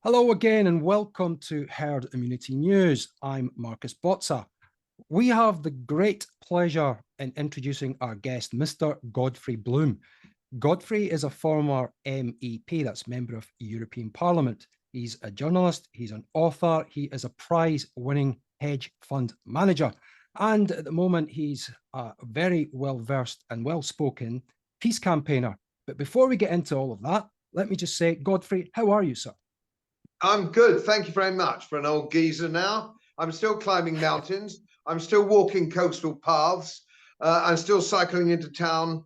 Hello again and welcome to Herd Immunity News. I'm Marcus Bozza. We have the great pleasure in introducing our guest, Mr. Godfrey Bloom. Godfrey is a former MEP, that's Member of European Parliament. He's a journalist, he's an author, he is a prize-winning hedge fund manager. And at the moment, he's a very well-versed and well-spoken peace campaigner. But before we get into all of that, let me just say, Godfrey, how are you, sir? I'm good. Thank you very much. For an old geezer now, I'm still climbing mountains. I'm still walking coastal paths. I'm still cycling into town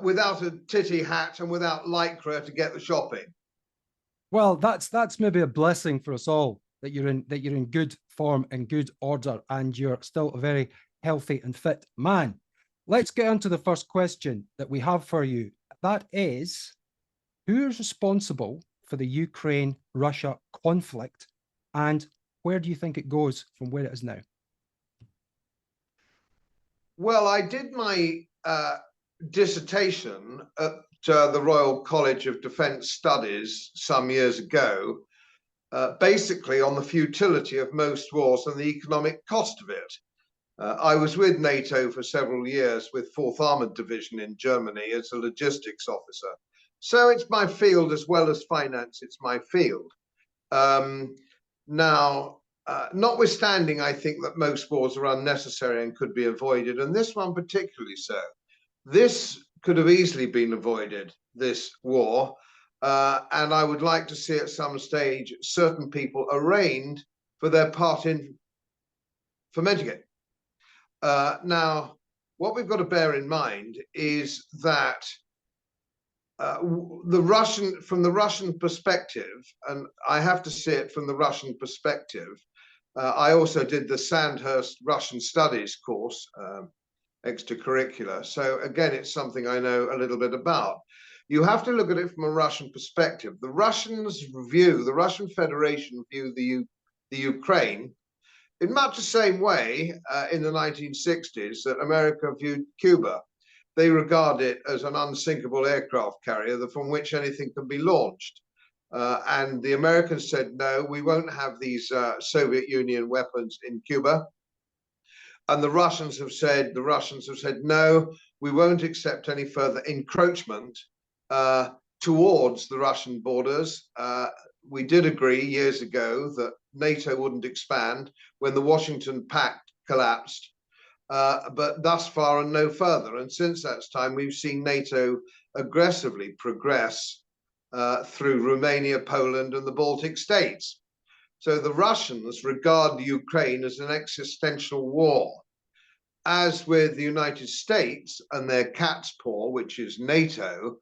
without a titty hat and without lycra to get the shopping. Well, that's maybe a blessing for us all that you're in good form and good order, and you're still a very healthy and fit man. Let's get on to the first question that we have for you. That is, who is responsible for the Ukraine-Russia conflict, and where do you think it goes from where it is now? Well, I did my dissertation at the Royal College of Defence Studies some years ago, basically on the futility of most wars and the economic cost of it. I was with NATO for several years with 4th Armoured Division in Germany as a logistics officer. So it's my field as well as finance, it's my field. Notwithstanding, I think that most wars are unnecessary and could be avoided, and this one particularly so. This could have easily been avoided, this war, and I would like to see at some stage certain people arraigned for their part in fomenting it. Now, what we've got to bear in mind is that from the Russian perspective, and I have to see it from the Russian perspective, I also did the Sandhurst Russian Studies course, extracurricular. So again, it's something I know a little bit about. You have to look at it from a Russian perspective. The Russian Federation view the Ukraine in much the same way in the 1960s that America viewed Cuba. They regard it as an unsinkable aircraft carrier from which anything can be launched. And the Americans said, no, we won't have these Soviet Union weapons in Cuba. And the Russians have said, no, we won't accept any further encroachment towards the Russian borders. We did agree years ago that NATO wouldn't expand when the Washington Pact collapsed. But thus far and no further. And since that time, we've seen NATO aggressively progress through Romania, Poland, and the Baltic states. So the Russians regard the Ukraine as an existential war. As with the United States and their cat's paw, which is NATO,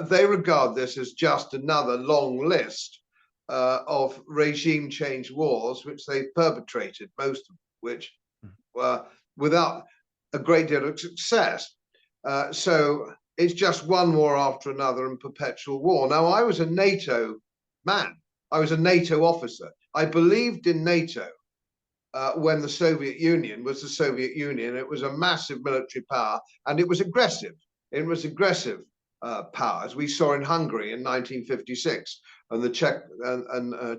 they regard this as just another long list of regime change wars, which they've perpetrated, most of which were without a great deal of success. So it's just one war after another and perpetual war. Now, I was a NATO man. I was a NATO officer. I believed in NATO when the Soviet Union was the Soviet Union. It was a massive military power, and it was aggressive. It was aggressive power, as we saw in Hungary in 1956 and the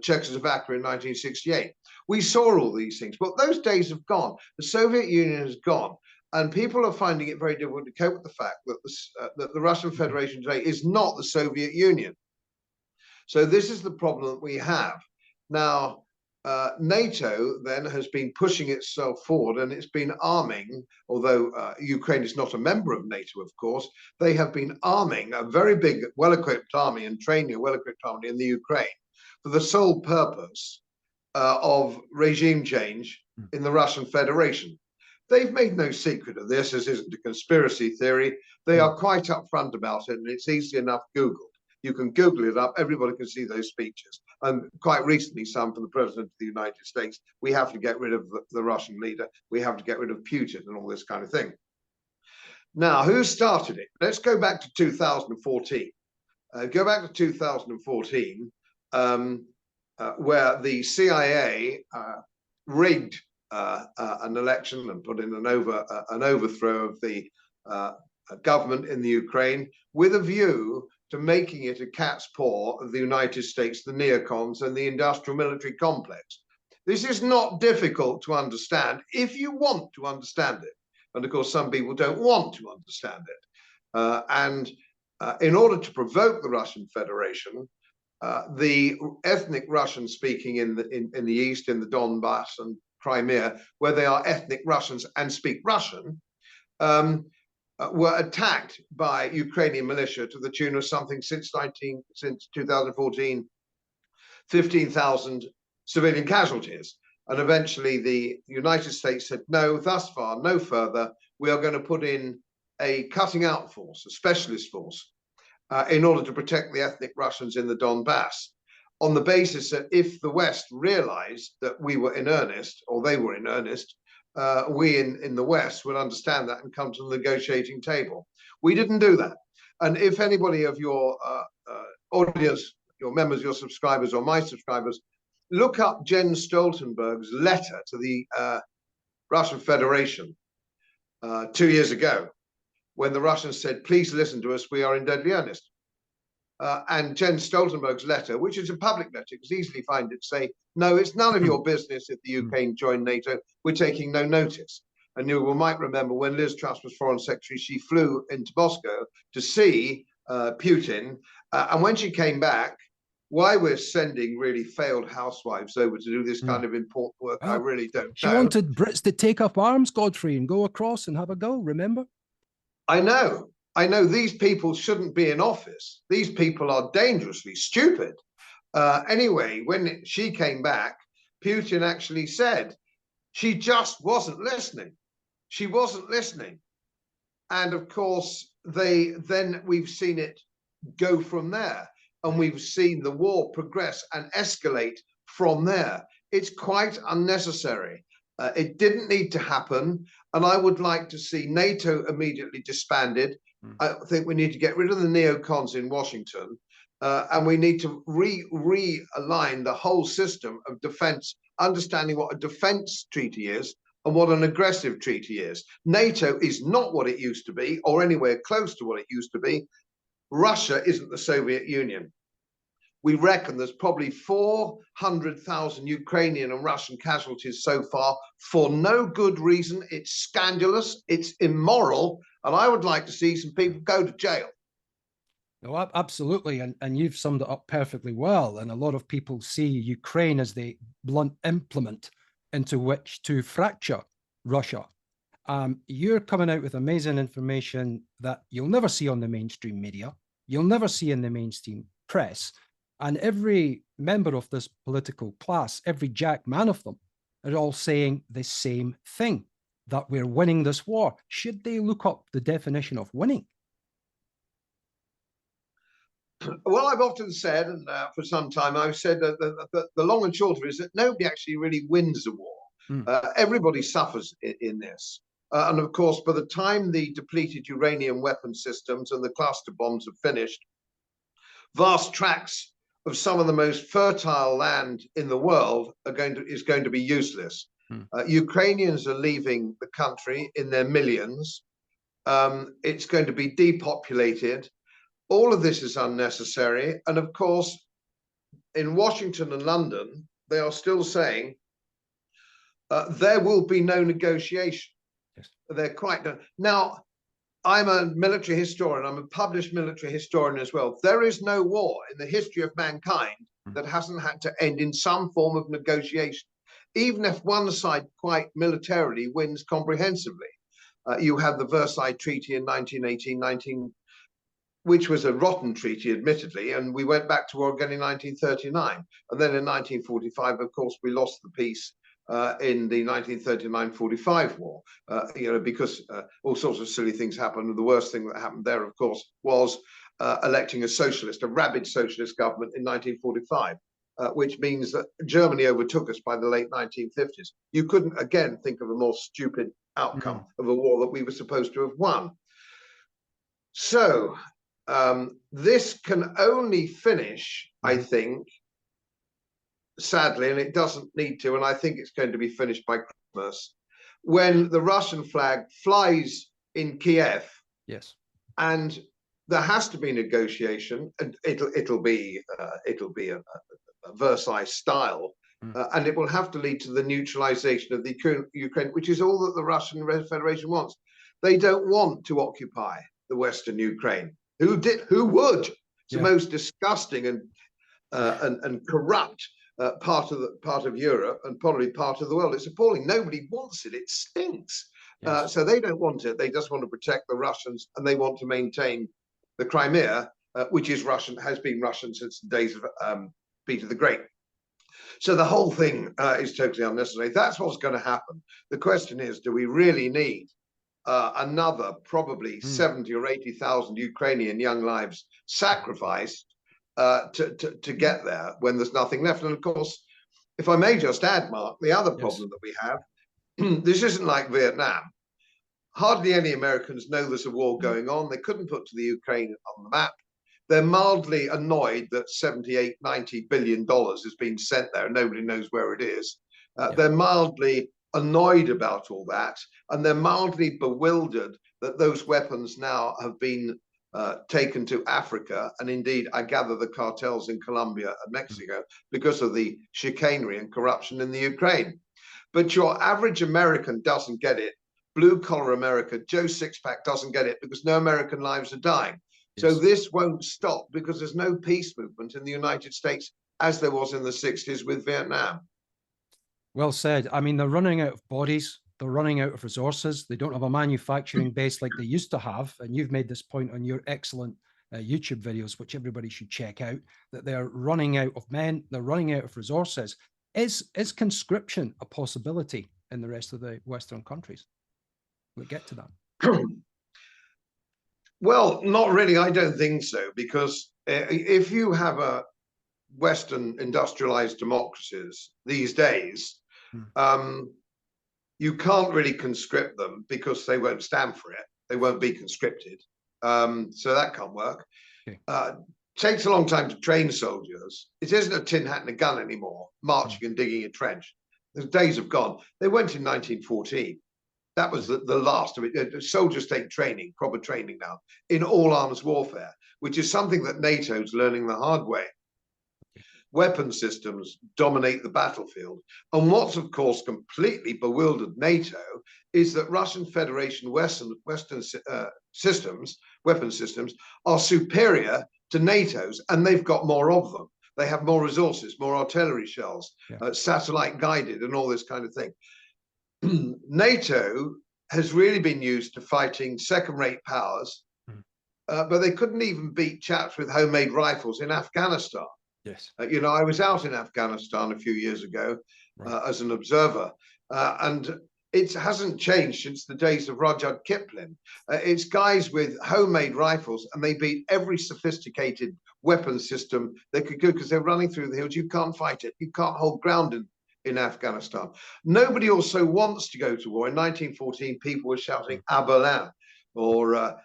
Czechoslovakia in 1968. We saw all these things, but those days have gone. The Soviet Union has gone, and people are finding it very difficult to cope with the fact that the Russian Federation today is not the Soviet Union. So this is the problem that we have. Now, NATO then has been pushing itself forward, and it's been arming, although Ukraine is not a member of NATO, of course, they have been arming a very big, well-equipped army and training a well-equipped army in the Ukraine for the sole purpose of regime change in the Russian Federation. They've made no secret of this. This isn't a conspiracy theory. They are quite upfront about it, and it's easy enough Googled. You can Google it up. Everybody can see those speeches. And quite recently, some from the President of the United States. We have to get rid of the Russian leader. We have to get rid of Putin and all this kind of thing. Now, who started it? Let's go back to 2014. Go back to 2014, where the CIA rigged an election and put in an overthrow of the government in the Ukraine with a view to making it a cat's paw of the United States, the neocons, and the industrial military complex. This is not difficult to understand if you want to understand it. And of course, some people don't want to understand it. In order to provoke the Russian Federation, the ethnic Russians speaking in the east, in the Donbass and Crimea, where they are ethnic Russians and speak Russian, were attacked by Ukrainian militia to the tune of something since 2014, 15,000 civilian casualties. And eventually the United States said, no, thus far, no further. We are going to put in a cutting out force, a specialist force, in order to protect the ethnic Russians in the Donbass, on the basis that if the West realized that we were in earnest, or they were in earnest, we in the West would understand that and come to the negotiating table. We didn't do that. And if anybody of your audience, your members, your subscribers, or my subscribers, look up Jens Stoltenberg's letter to the Russian Federation 2 years ago, when the Russians said, please listen to us, we are in deadly earnest. And Jens Stoltenberg's letter, which is a public letter, you can easily find it, say, no, it's none of your business if the UK joined NATO, we're taking no notice. And you might remember when Liz Truss was Foreign Secretary, she flew into Moscow to see Putin. And when she came back, why we're sending really failed housewives over to do this kind of important work, I really don't know. She wanted Brits to take up arms, Godfrey, and go across and have a go, remember? I know these people shouldn't be in office. These people are dangerously stupid. Anyway, when she came back, Putin actually said she just wasn't listening. She wasn't listening. And of course, we've seen it go from there. And we've seen the war progress and escalate from there. It's quite unnecessary. It didn't need to happen. And I would like to see NATO immediately disbanded. I think we need to get rid of the neocons in Washington. And we need to realign the whole system of defense, understanding what a defense treaty is and what an aggressive treaty is. NATO is not what it used to be, or anywhere close to what it used to be. Russia isn't the Soviet Union. We reckon there's probably 400,000 Ukrainian and Russian casualties so far for no good reason. It's scandalous, it's immoral, and I would like to see some people go to jail. No, absolutely, and you've summed it up perfectly well. And a lot of people see Ukraine as the blunt implement into which to fracture Russia. You're coming out with amazing information that you'll never see on the mainstream media, you'll never see in the mainstream press. And every member of this political class, every jack man of them, are all saying the same thing, that we're winning this war. Should they look up the definition of winning? Well, I've often said, and for some time, I've said that the long and short of it is that nobody actually really wins a war. Everybody suffers in this. And of course, by the time the depleted uranium weapon systems and the cluster bombs are finished, vast tracts of some of the most fertile land in the world is going to be useless. Ukrainians are leaving the country in their millions. It's going to be depopulated. All of this is unnecessary. And of course, in Washington and London, they are still saying there will be no negotiation. Yes. They're quite done. Now, I'm a military historian. I'm a published military historian as well. There is no war in the history of mankind that hasn't had to end in some form of negotiation, even if one side quite militarily wins comprehensively. You had the Versailles Treaty in 1918, which was a rotten treaty, admittedly, and we went back to war again in 1939. And then in 1945, of course, we lost the peace in the 1939-45 war, because all sorts of silly things happened. And the worst thing that happened there, of course, was electing a rabid socialist government in 1945, which means that Germany overtook us by the late 1950s. You couldn't, again, think of a more stupid outcome of a war that we were supposed to have won. So this can only finish, I think, sadly, and it doesn't need to, and I think it's going to be finished by Christmas, when the Russian flag flies in Kiev. Yes. And there has to be negotiation, and it'll be a Versailles style, and it will have to lead to the neutralization of the Ukraine, which is all that the Russian Federation wants. They don't want to occupy the Western Ukraine. Who did? Who would? It's the most disgusting and corrupt part of Europe and probably part of the world. It's appalling. Nobody wants it. It stinks. So they don't want it. They just want to protect the Russians, and they want to maintain the Crimea, which is Russian, has been Russian since the days of Peter the Great. So the whole thing is totally unnecessary. That's what's going to happen. The question is, do we really need another probably 70 or 80,000 Ukrainian young lives sacrificed to get there when there's nothing left? And of course, if I may just add, Mark, the other problem that we have, this isn't like Vietnam. Hardly any Americans know there's a war going on. They couldn't put to the Ukraine on the map. They're mildly annoyed that 78, 90 billion dollars has been sent there and nobody knows where it is. They're mildly annoyed about all that, and they're mildly bewildered that those weapons now have been taken to Africa, and indeed, I gather the cartels in Colombia and Mexico, because of the chicanery and corruption in the Ukraine. But your average American doesn't get it. Blue-collar America, Joe Sixpack doesn't get it because no American lives are dying. So this won't stop because there's no peace movement in the United States as there was in the 60s with Vietnam. Well said. I mean, they're running out of bodies. They're running out of resources. They don't have a manufacturing base like they used to have. And you've made this point on your excellent YouTube videos, which everybody should check out, that they're running out of men. They're running out of resources. Is conscription a possibility in the rest of the Western countries? We'll get to that. Well, not really. I don't think so, because if you have a Western industrialized democracies these days, you can't really conscript them because they won't stand for it. They won't be conscripted. So that can't work. Takes a long time to train soldiers. It isn't a tin hat and a gun anymore, marching and digging a trench. The days have gone. They went in 1914. That was the last of it. Soldiers take training, proper training now, in all arms warfare, which is something that NATO's learning the hard way. Weapon systems dominate the battlefield. And what's, of course, completely bewildered NATO is that Russian Federation Western systems, weapon systems, are superior to NATO's, and they've got more of them. They have more resources, more artillery shells, satellite guided, and all this kind of thing. NATO has really been used to fighting second-rate powers, but they couldn't even beat chaps with homemade rifles in Afghanistan. Yes. You know, I was out in Afghanistan a few years ago as an observer, and it hasn't changed since the days of Rudyard Kipling. It's guys with homemade rifles, and they beat every sophisticated weapon system they could go because they're running through the hills. You can't fight it. You can't hold ground in Afghanistan. Nobody also wants to go to war. In 1914, people were shouting "à Berlin," or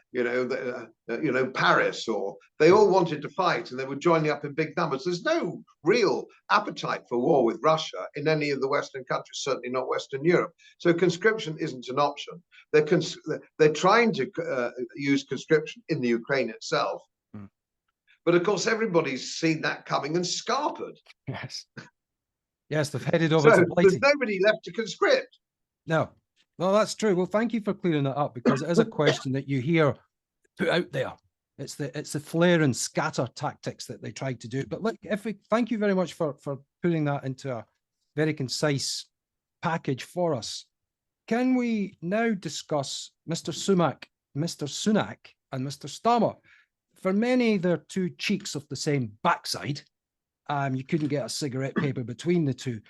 Paris, or they all wanted to fight, and they were joining up in big numbers. There's no real appetite for war with Russia in any of the Western countries, certainly not Western Europe. So conscription isn't an option. They're trying to use conscription in the Ukraine itself, but of course everybody's seen that coming and scarpered. Yes. Yes, they've headed over to Blighty. There's nobody left to conscript. No, well, that's true. Well, thank you for clearing that up, because it is a question that you hear put out there. It's the flare and scatter tactics that they tried to do. But look, thank you very much for putting that into a very concise package for us. Can we now discuss Mr. Sunak, and Mr. Starmer? For many, they're two cheeks of the same backside. You couldn't get a cigarette paper between the two.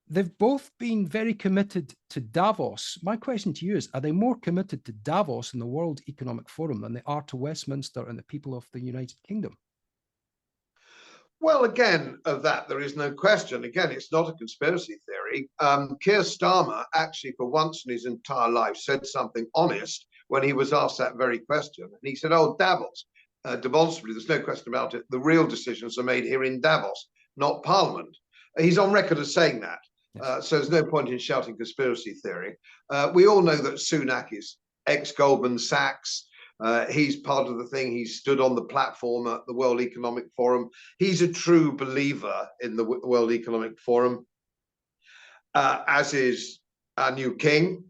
They've both been very committed to Davos. My question to you is, are they more committed to Davos and the World Economic Forum than they are to Westminster and the people of the United Kingdom? Well, again, of that, there is no question. Again, it's not a conspiracy theory. Keir Starmer actually, for once in his entire life, said something honest when he was asked that very question. And he said, oh, Davos. Demonstrably, there's no question about it. The real decisions are made here in Davos, not Parliament. He's on record as saying that. Yes. So there's no point in shouting conspiracy theory. We all know that Sunak is ex-Goldman Sachs. He's part of the thing. He stood on the platform at the World Economic Forum. He's a true believer in the World Economic Forum, as is our new king.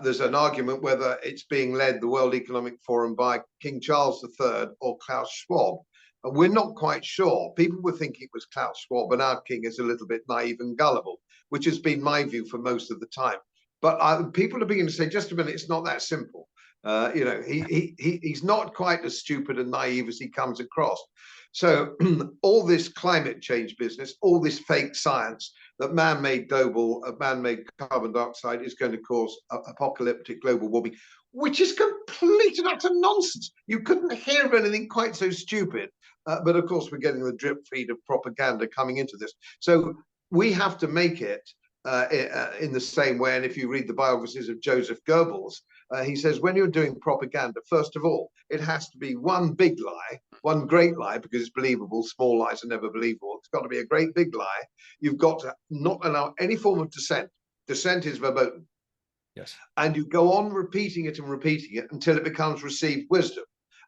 There's an argument whether it's being led, the World Economic Forum, by King Charles III or Klaus Schwab. And we're not quite sure. People were thinking it was Klaus Schwab, and our king is a little bit naive and gullible, which has been my view for most of the time. But people are beginning to say, just a minute, it's not that simple. You know, he's not quite as stupid and naive as he comes across. So all this climate change business, all this fake science that man-made carbon dioxide is going to cause apocalyptic global warming, which is complete and utter nonsense. You couldn't hear of anything quite so stupid. But of course, we're getting the drip feed of propaganda coming into this. So we have to make it in the same way. And if you read the biographies of Joseph Goebbels, he says, when you're doing propaganda, first of all, it has to be one big lie, one great lie, because it's believable. Small lies are never believable. It's got to be a great big lie. You've got to not allow any form of dissent. Dissent is verboten. Yes. And you go on repeating it until it becomes received wisdom,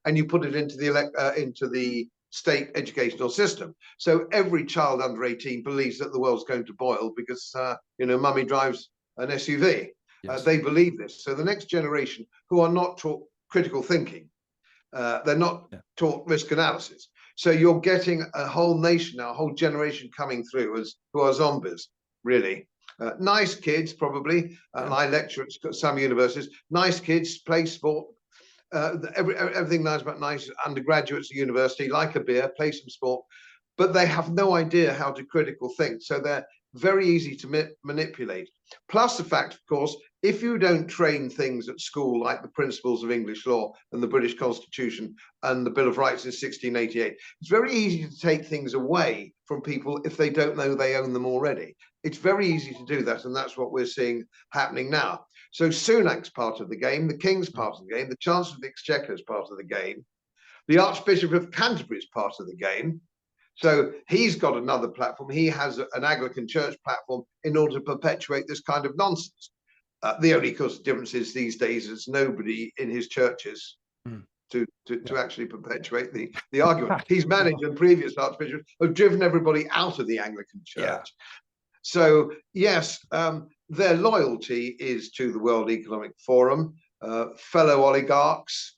and you put it into the state educational system. So every child under 18 believes that the world's going to boil because you know, mummy drives an SUV. Yes. They believe this. So the next generation, who are not taught critical thinking, they're not taught risk analysis. So you're getting a whole nation now, a whole generation coming through who are zombies, really. Nice kids, probably. And I lecture at some universities. Nice kids, play sport. Everything nice about nice undergraduates at university, like a beer, play some sport, but they have no idea how to critical think. So they're very easy to manipulate. Plus the fact, of course, if you don't train things at school, like the principles of English law and the British Constitution and the Bill of Rights in 1688, it's very easy to take things away from people if they don't know they own them already. It's very easy to do that, and that's what we're seeing happening now. So Sunak's part of the game, the King's part of the game, the Chancellor of the Exchequer is part of the game, the Archbishop of Canterbury is part of the game. So he's got another platform. He has an Anglican Church platform in order to perpetuate this kind of nonsense. The only difference is these days there's nobody in his churches to actually perpetuate the argument. He's managed, and previous archbishops have driven everybody out of the Anglican Church. Yeah. So yes, their loyalty is to the World Economic Forum, fellow oligarchs,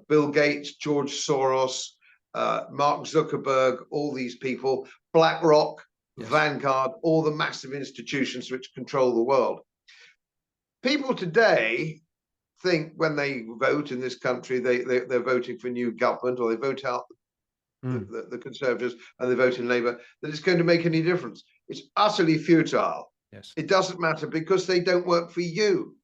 Bill Gates, George Soros, Mark Zuckerberg, all these people, BlackRock, Vanguard, all the massive institutions which control the world. People today think when they vote in this country, they're voting for a new government, or they vote out the Conservatives and they vote in Labour, that it's going to make any difference. It's utterly futile. Yes. It doesn't matter because they don't work for you.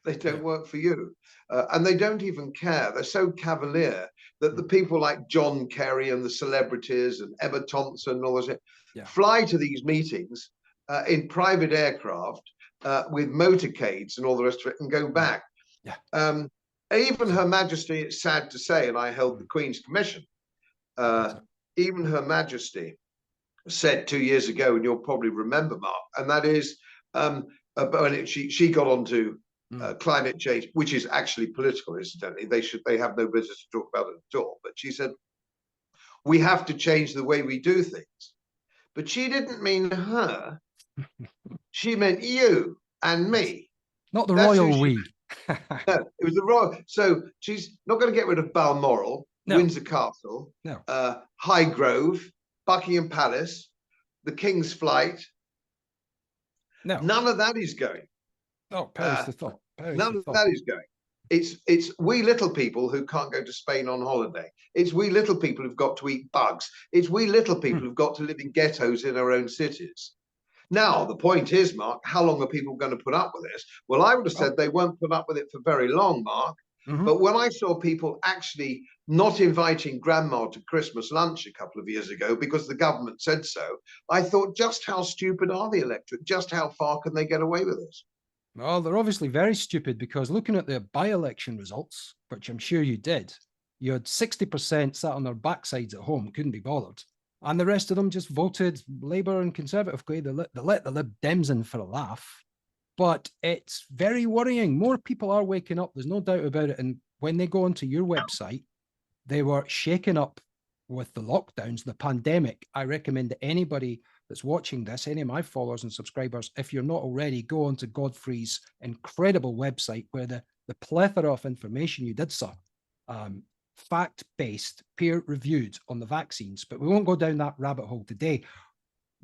They don't work for you. And they don't even care. They're so cavalier that the people like John Kerry and the celebrities and Emma Thompson and all this fly to these meetings in private aircraft with motorcades and all the rest of it and go back. Even Her Majesty, it's sad to say, and I held the Queen's Commission, even Her Majesty said 2 years ago, and you'll probably remember, Mark, and that is when she got onto climate change, which is actually political, incidentally. They have no business to talk about it at all. But she said, we have to change the way we do things. But she didn't mean her. She meant you and me. Not the royal we. No, it was the royal. So she's not going to get rid of Balmoral, Windsor Castle, Highgrove, Buckingham Palace, the King's Flight. None of that is going. Oh, perish the thought. None of that is going. It's we little people who can't go to Spain on holiday. It's we little people who've got to eat bugs. It's we little people who've got to live in ghettos in our own cities. Now, the point is, Mark, how long are people going to put up with this? Well, I would have said they won't put up with it for very long, Mark. But when I saw people actually not inviting grandma to Christmas lunch a couple of years ago because the government said so, I thought, just how stupid are the electorate? Just how far can they get away with this? Well, they're obviously very stupid, because looking at the by-election results, which I'm sure you did, you had 60% sat on their backsides at home, couldn't be bothered. And the rest of them just voted Labour and Conservative. They let the Lib Dems in for a laugh. But it's very worrying. More people are waking up. There's no doubt about it. And when they go onto your website, they were shaken up with the lockdowns, the pandemic. I recommend that anybody that's watching this, any of my followers and subscribers, if you're not already, go onto Godfrey's incredible website where the plethora of information you did, sir, fact-based, peer-reviewed on the vaccines. But we won't go down that rabbit hole today.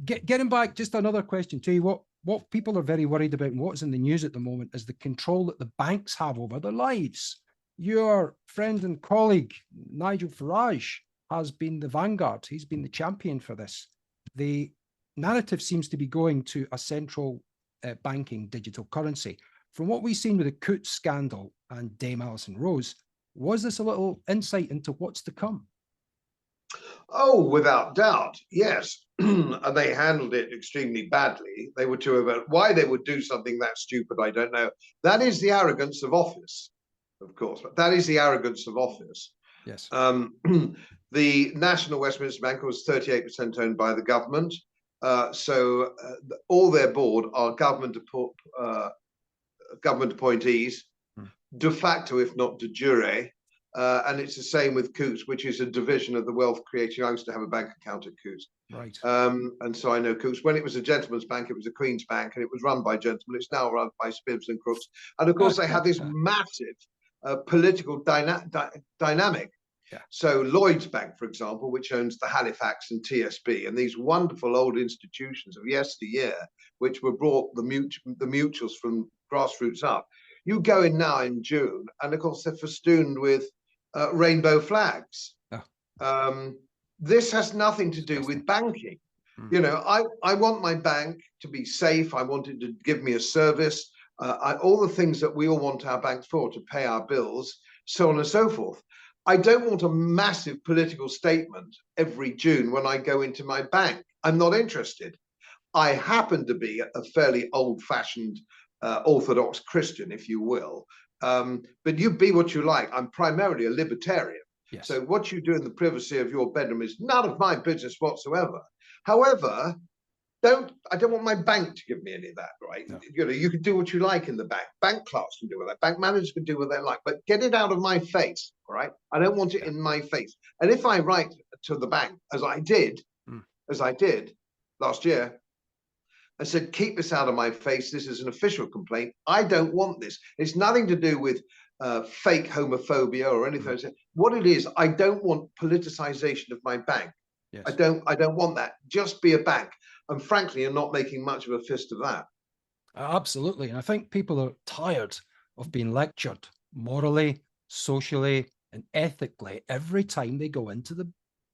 Getting back, just another question to you. What people are very worried about and what's in the news at the moment is the control that the banks have over their lives. Your friend and colleague, Nigel Farage, has been the vanguard. He's been the champion for this. The narrative seems to be going to a central banking digital currency. From what we've seen with the Coutts scandal and Dame Alison Rose, was this a little insight into what's to come? Oh, without doubt, yes. And they handled it extremely badly. They were too about why they would do something that stupid, I don't know. That is the arrogance of office, of course. But that is the arrogance of office. Yes. The National Westminster Bank was 38% owned by the government. So all their board are government appointees, de facto, if not de jure. And it's the same with Coutts, which is a division of the wealth creating. I used to have a bank account at Coutts. Right. And so I know Coutts. When it was a gentleman's bank, it was a Queen's bank, and it was run by gentlemen. It's now run by Spivs and Crooks. And of course, they have this massive political dynamic. Yeah. So Lloyd's Bank, for example, which owns the Halifax and TSB, and these wonderful old institutions of yesteryear, which were brought the mutuals from grassroots up. You go in now in June, and of course they're festooned with rainbow flags. Oh. This has nothing to do with banking. You know, I want my bank to be safe. I want it to give me a service. All the things that we all want our banks for, to pay our bills, so on and so forth. I don't want a massive political statement every June when I go into my bank. I'm not interested. I happen to be a fairly old-fashioned Orthodox Christian, if you will. But you be what you like. I'm primarily a libertarian. Yes. So what you do in the privacy of your bedroom is none of my business whatsoever. However, I don't want my bank to give me any of that, right? No. You know, you can do what you like in the bank. Bank clerks can do what they like. Bank managers can do what they like, but get it out of my face, all right? I don't want it in my face. And if I write to the bank, as I did last year, I said, keep this out of my face. This is an official complaint. I don't want this. It's nothing to do with fake homophobia or anything. What it is, I don't want politicization of my bank. Yes. I don't want that. Just be a bank. And frankly, you're not making much of a fist of that. Absolutely. And I think people are tired of being lectured morally, socially, and ethically every time they go into the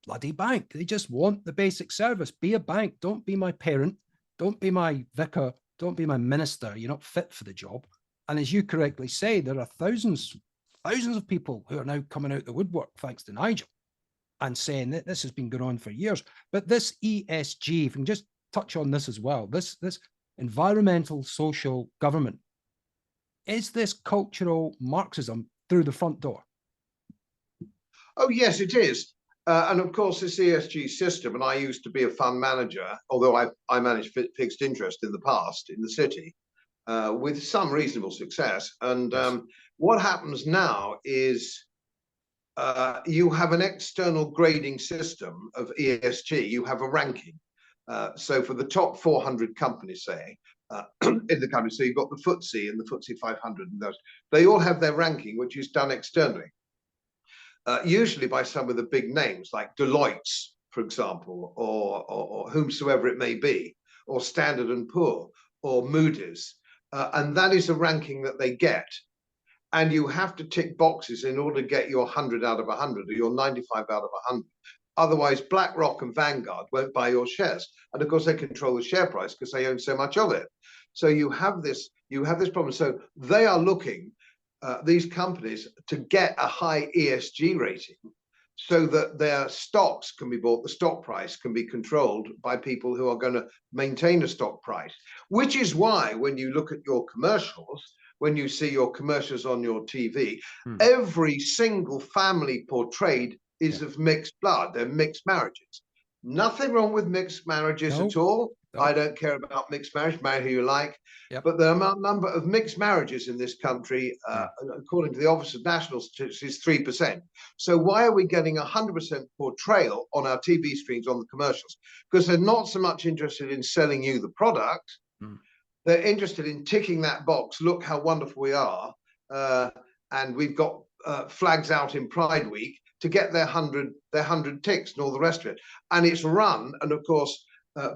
bloody bank. They just want the basic service. Be a bank. Don't be my parent. Don't be my vicar. Don't be my minister. You're not fit for the job. And as you correctly say, there are thousands of people who are now coming out the woodwork, thanks to Nigel, and saying that this has been going on for years. But this ESG, if we can just touch on this as well, this environmental social government, is this cultural Marxism through the front door? Oh, yes, it is. And of course, this ESG system, and I used to be a fund manager, although I managed fixed interest in the past in the city with some reasonable success. And yes. What happens now is you have an external grading system of ESG. You have a ranking. So for the top 400 companies, say, in the country, so you've got the FTSE and the FTSE 500, and those, they all have their ranking, which is done externally. Usually by some of the big names like Deloitte's, for example, or whomsoever it may be, or Standard & Poor, or Moody's. And that is a ranking that they get. And you have to tick boxes in order to get your 100 out of 100 or your 95 out of 100. Otherwise, BlackRock and Vanguard won't buy your shares. And of course, they control the share price because they own so much of it. So you have this problem. So they are looking, these companies, to get a high ESG rating so that their stocks can be bought, the stock price can be controlled by people who are going to maintain a stock price. Which is why when you look at your commercials, when you see your commercials on your TV, every single family portrayed is of mixed blood. They're mixed marriages. Nothing wrong with mixed marriages at all. I don't care about mixed marriage, marry who you like. Yep. But the number of mixed marriages in this country, according to the Office of National Statistics, is 3%. So why are we getting 100% portrayal on our TV screens on the commercials? Because they're not so much interested in selling you the product. They're interested in ticking that box. Look how wonderful we are. And we've got flags out in Pride Week to get their 100 ticks and all the rest of it. And it's run, and of course,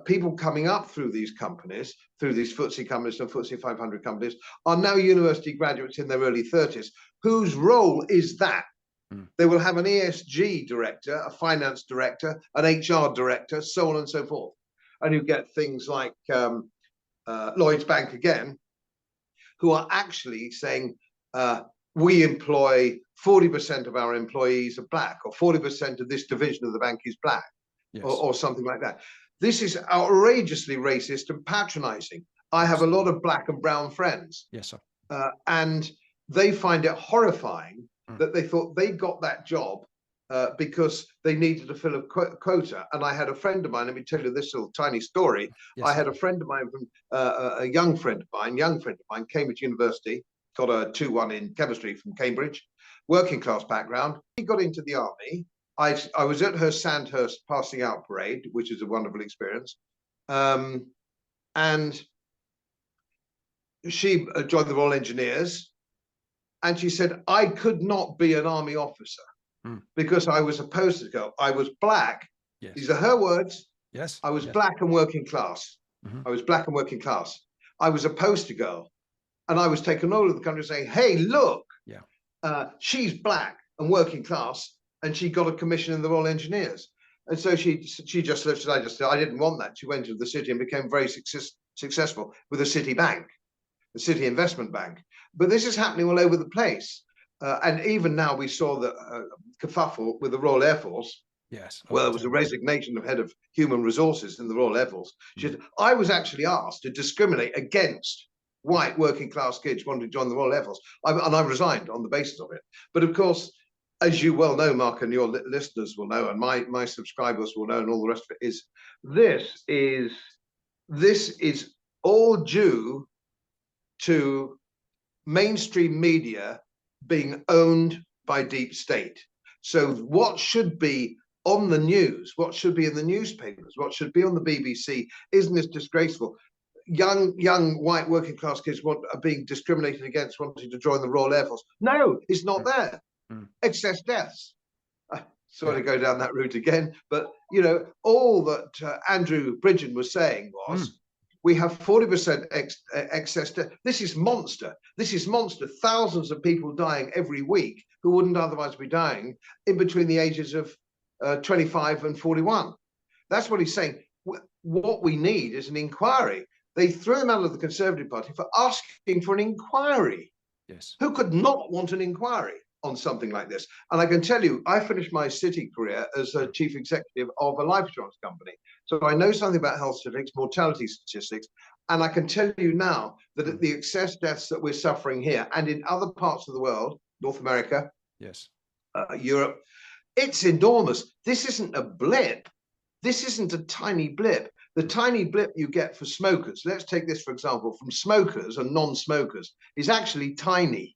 people coming up through these companies, through these FTSE companies and FTSE 500 companies, are now university graduates in their early 30s, whose role is that. They will have an ESG director, a finance director, an HR director, so on and so forth. And you get things like Lloyd's Bank again, who are actually saying, we employ 40% of our employees are black, or 40% of this division of the bank is black, yes, or something like that. This is outrageously racist and patronizing. I have a lot of black and brown friends. Yes, sir. And they find it horrifying that they thought they got that job because they needed to fill a quota. And I had a friend of mine, let me tell you this little tiny story. Yes, I had a friend of mine, from a young friend of mine, Cambridge University, got a 2-1 in chemistry from Cambridge, working class background. He got into the army. I was at her Sandhurst passing out parade, which is a wonderful experience. And she joined the Royal Engineers. And she said, I could not be an army officer because I was opposed to go. I was black. Yes. These are her words. Yes. I was black and working class. I was black and working class. I was opposed to go. And I was taken all over the country saying, hey, look, she's black and working class, and she got a commission in the Royal Engineers. And so she just lifted, I didn't want that. She went to the city and became very successful with a city bank, the city investment bank. But this is happening all over the place. And even now we saw the kerfuffle with the Royal Air Force. Yes. Well, there was a resignation of head of human resources in the Royal Air Force. She said, I was actually asked to discriminate against white working class kids wanting to join the Royal Air Force. And I resigned on the basis of it. But of course, as you well know, Mark, and your listeners will know, and my subscribers will know, and all the rest of it, is this is all due to mainstream media being owned by deep state. So what should be on the news, what should be in the newspapers, what should be on the BBC, isn't this disgraceful? Young white working class kids are being discriminated against wanting to join the Royal Air Force. No, it's not there. Excess deaths. Sorry to go down that route again, but you know, all that Andrew Bridgen was saying was, we have 40% excess death. This is monster. This is monster. Thousands of people dying every week who wouldn't otherwise be dying in between the ages of 25 and 41. That's what he's saying. What we need is an inquiry. They threw him out of the Conservative Party for asking for an inquiry. Yes. Who could not want an inquiry on something like this? And I can tell you, I finished my city career as a chief executive of a life insurance company. So I know something about health statistics, mortality statistics. And I can tell you now that at the excess deaths that we're suffering here and in other parts of the world, North America, yes, Europe, it's enormous. This isn't a blip. This isn't a tiny blip. The tiny blip you get for smokers, let's take this for example, from smokers and non-smokers, is actually tiny.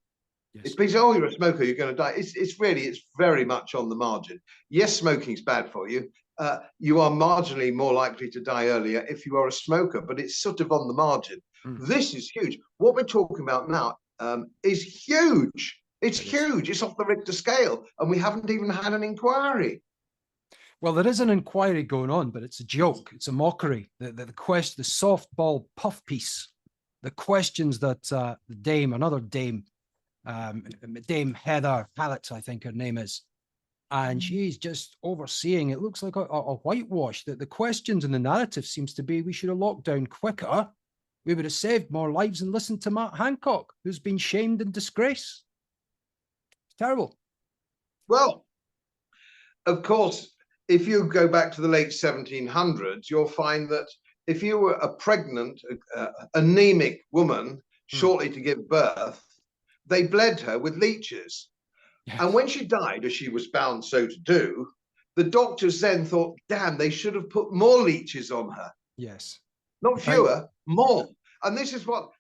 Yes. It's because, oh, you're a smoker, you're going to die. It's very much on the margin. Yes, smoking's bad for you. You are marginally more likely to die earlier if you are a smoker, but it's sort of on the margin. This is huge. What we're talking about now is huge. It's huge. It's off the Richter scale, and we haven't even had an inquiry. Well, there is an inquiry going on, but it's a joke. It's a mockery. The softball puff piece, the questions that another Dame Heather Hallett, I think her name is, and she's just overseeing. It looks like a whitewash. That the questions and the narrative seems to be, we should have locked down quicker. We would have saved more lives and listened to Matt Hancock, who's been shamed and disgraced. It's terrible. Well, of course, if you go back to the late 1700s, you'll find that if you were a pregnant, anemic woman shortly to give birth, they bled her with leeches. Yes. And when she died, as she was bound so to do, the doctors then thought, damn, they should have put more leeches on her. Yes. not fewer, more. And this is what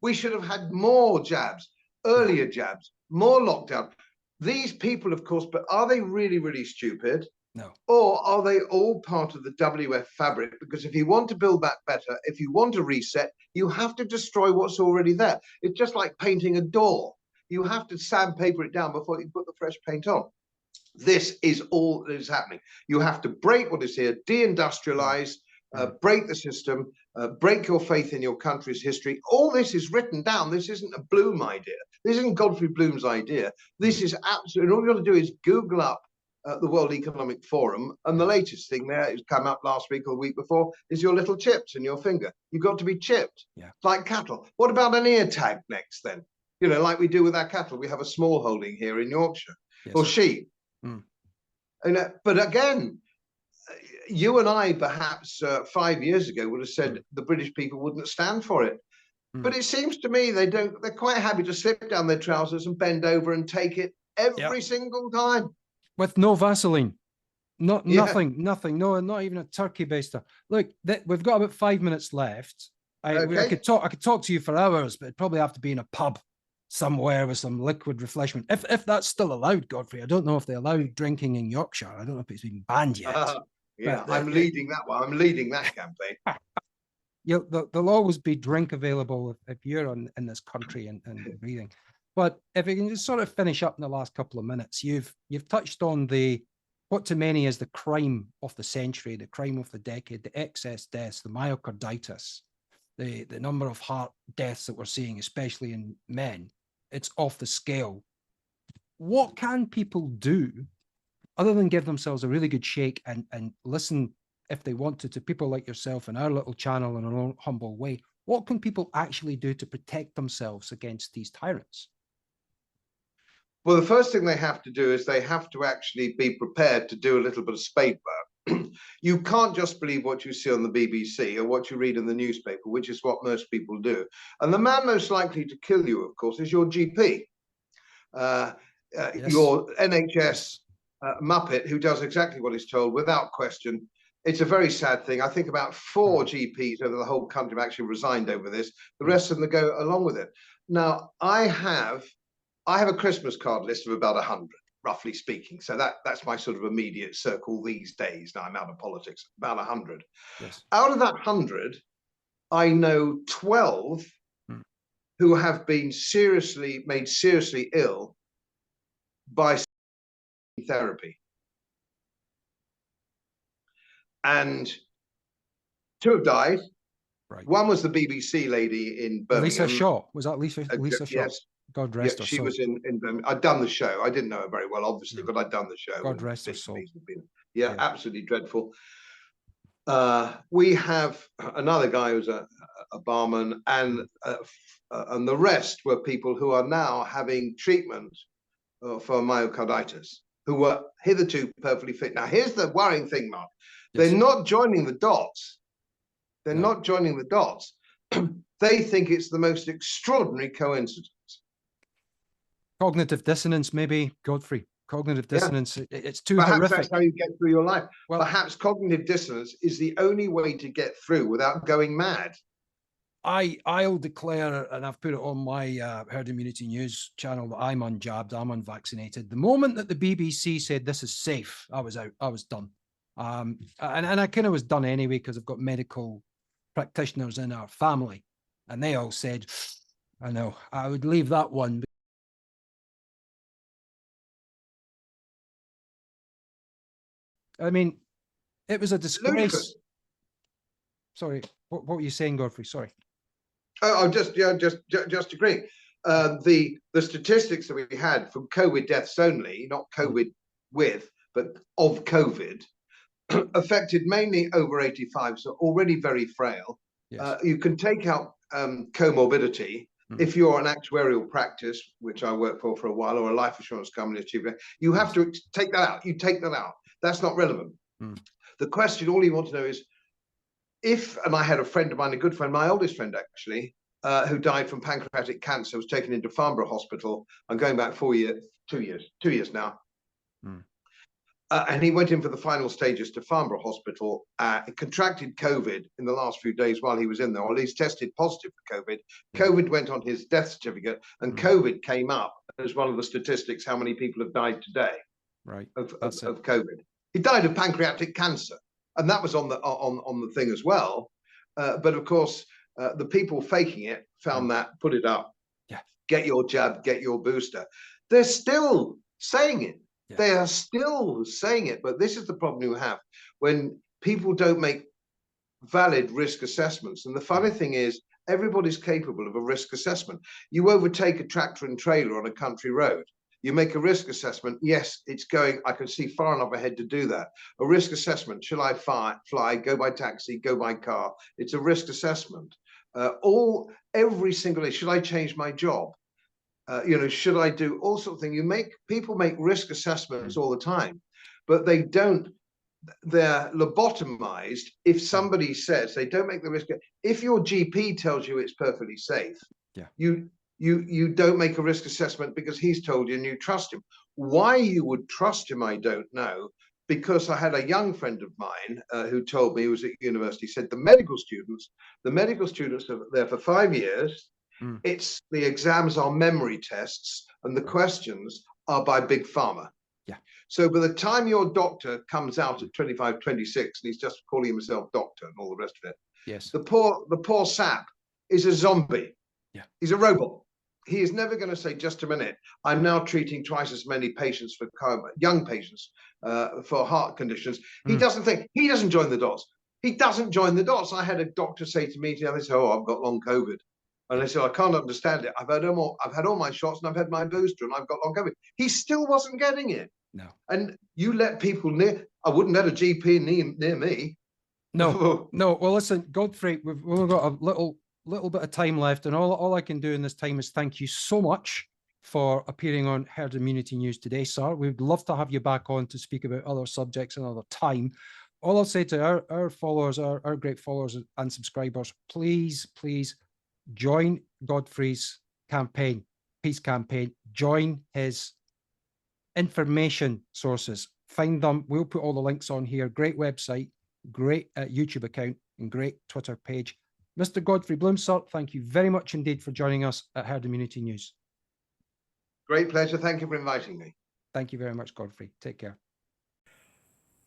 we should have had: more jabs, earlier jabs, more lockdown. These people, of course, but are they really, really stupid? No. Or are they all part of the WF fabric? Because if you want to build back better, if you want to reset, you have to destroy what's already there. It's just like painting a door. You have to sandpaper it down before you put the fresh paint on. This is all that is happening. You have to break what is here, deindustrialize, break the system, break your faith in your country's history. All this is written down. This isn't a Bloom idea. This isn't Godfrey Bloom's idea. This is absolutely, all you got to do is Google up the World Economic Forum, and the latest thing there has come up last week or the week before is your little chips in your finger. You've got to be chipped, like cattle. What about an ear tag next then? You know, like we do with our cattle. We have a small holding here in Yorkshire, or sheep. And, but again, you and I perhaps 5 years ago would have said the British people wouldn't stand for it. But it seems to me they don't. They're quite happy to slip down their trousers and bend over and take it every single time. With no Vaseline, nothing, no, not even a turkey baster. Look, we've got about 5 minutes left. I could talk to you for hours, but it'd probably have to be in a pub somewhere with some liquid refreshment, if that's still allowed, Godfrey. I don't know if they allow drinking in Yorkshire. I don't know if it's been banned yet. I'm leading that one. I'm leading that campaign. There'll always be drink available if you're in this country and breathing. But if we can just sort of finish up in the last couple of minutes, you've touched on what to many is the crime of the century, the crime of the decade, the excess deaths, the myocarditis, the number of heart deaths that we're seeing, especially in men. It's off the scale. What can people do other than give themselves a really good shake and listen, if they want to people like yourself in our little channel in our own humble way? What can people actually do to protect themselves against these tyrants? Well, the first thing they have to do is they have to actually be prepared to do a little bit of spade work. You can't just believe what you see on the BBC or what you read in the newspaper, which is what most people do. And the man most likely to kill you, of course, is your GP, your NHS muppet who does exactly what he's told without question. It's a very sad thing. I think about 4 GPs over the whole country have actually resigned over this. The rest of them go along with it. Now, I have a Christmas card list of about 100, roughly speaking. So that's my sort of immediate circle these days. Now I'm out of politics, about 100. Yes. Out of that 100, I know 12 who have been made seriously ill by therapy. And 2 have died. Right. One was the BBC lady in Birmingham. Lisa Shaw. Was that Lisa Shaw? Yes. God rest her soul. She was in Birmingham. I'd done the show. I didn't know her very well, obviously, but I'd done the show. God rest her soul. Yeah, absolutely dreadful. We have another guy who's a barman, and the rest were people who are now having treatment for myocarditis, who were hitherto perfectly fit. Now, here's the worrying thing, Mark. Yes. They're not joining the dots. They're not joining the dots. They think it's the most extraordinary coincidence. Cognitive dissonance, maybe, Godfrey. Cognitive dissonance. It's too horrific. That's how you get through your life. Well, perhaps cognitive dissonance is the only way to get through without going mad. I'll declare, and I've put it on my Herd Immunity News channel, that I'm unjabbed, I'm unvaccinated. The moment that the BBC said this is safe, I was out. I was done. And I kind of was done anyway, because I've got medical practitioners in our family, and they all said, I know, I would leave that one. I mean, it was a disgrace. Ludicrous. Sorry, what were you saying, Godfrey? Sorry. Oh, just agree. The statistics that we had from COVID deaths only, not COVID with, but of COVID, affected mainly over 85, so already very frail. Yes. You can take out comorbidity. If you're an actuarial practice, which I worked for a while, or a life insurance company, you have to take that out. You take that out. That's not relevant. The question, all you want to know is, and I had a friend of mine, a good friend, my oldest friend actually, who died from pancreatic cancer, was taken into Farnborough Hospital. I'm going back 2 years now. And he went in for the final stages to Farnborough Hospital, contracted COVID in the last few days while he was in there, or at least tested positive for COVID. COVID went on his death certificate, and COVID came up as one of the statistics, how many people have died today of COVID. He died of pancreatic cancer, and that was on the thing as well. But of course, the people faking it found that, put it up, get your jab, get your booster. They're still saying it. They are still saying it, but this is the problem you have when people don't make valid risk assessments. And the funny thing is, everybody's capable of a risk assessment. You overtake a tractor and trailer on a country road. You make a risk assessment. Yes, it's going, I can see far enough ahead to do that. A risk assessment, shall I fly, go by taxi, go by car? It's a risk assessment. Every single day, should I change my job? Should I do all sorts of things? People make risk assessments all the time, but they don't. They're lobotomized. If somebody says they don't make the risk, if your GP tells you it's perfectly safe, you don't make a risk assessment because he's told you and you trust him. Why you would trust him, I don't know. Because I had a young friend of mine who told me, he was at university, said the medical students are there for 5 years. It's the exams are memory tests and the questions are by big pharma. So by the time your doctor comes out at 25, 26, and he's just calling himself doctor and all the rest of it, the poor sap is a zombie. He's a robot. He is never going to say, just a minute, I'm now treating twice as many patients for young patients for heart conditions. He doesn't think, he doesn't join the dots. He doesn't join the dots. I had a doctor say to me the other day, oh, I've got long COVID. And I said, I can't understand it. I've had all my shots and I've had my booster and I've got long COVID. He still wasn't getting it. No. And you let people I wouldn't let a GP near me. No, no. Well, listen, Godfrey, we've only got a little bit of time left, and all I can do in this time is thank you so much for appearing on Herd Immunity News today, sir. We'd love to have you back on to speak about other subjects another time. All I'll say to our followers, our great followers and subscribers, please join Godfrey's campaign, peace campaign. Join his information sources. Find them. We'll put all the links on here. Great website, great YouTube account, and great Twitter page. Mr. Godfrey Bloom, sir, thank you very much indeed for joining us at Herd Immunity News. Great pleasure. Thank you for inviting me. Thank you very much, Godfrey. Take care.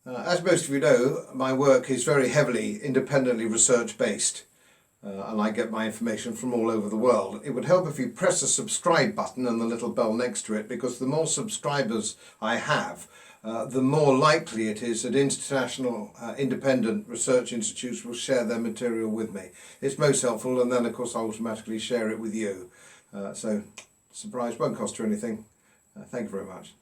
As most of you know, my work is very heavily independently research-based, and I get my information from all over the world. It would help if you press the subscribe button and the little bell next to it, because the more subscribers I have, the more likely it is that international independent research institutes will share their material with me. It's most helpful, and then of course I automatically share it with you. So surprise, won't cost you anything. Thank you very much.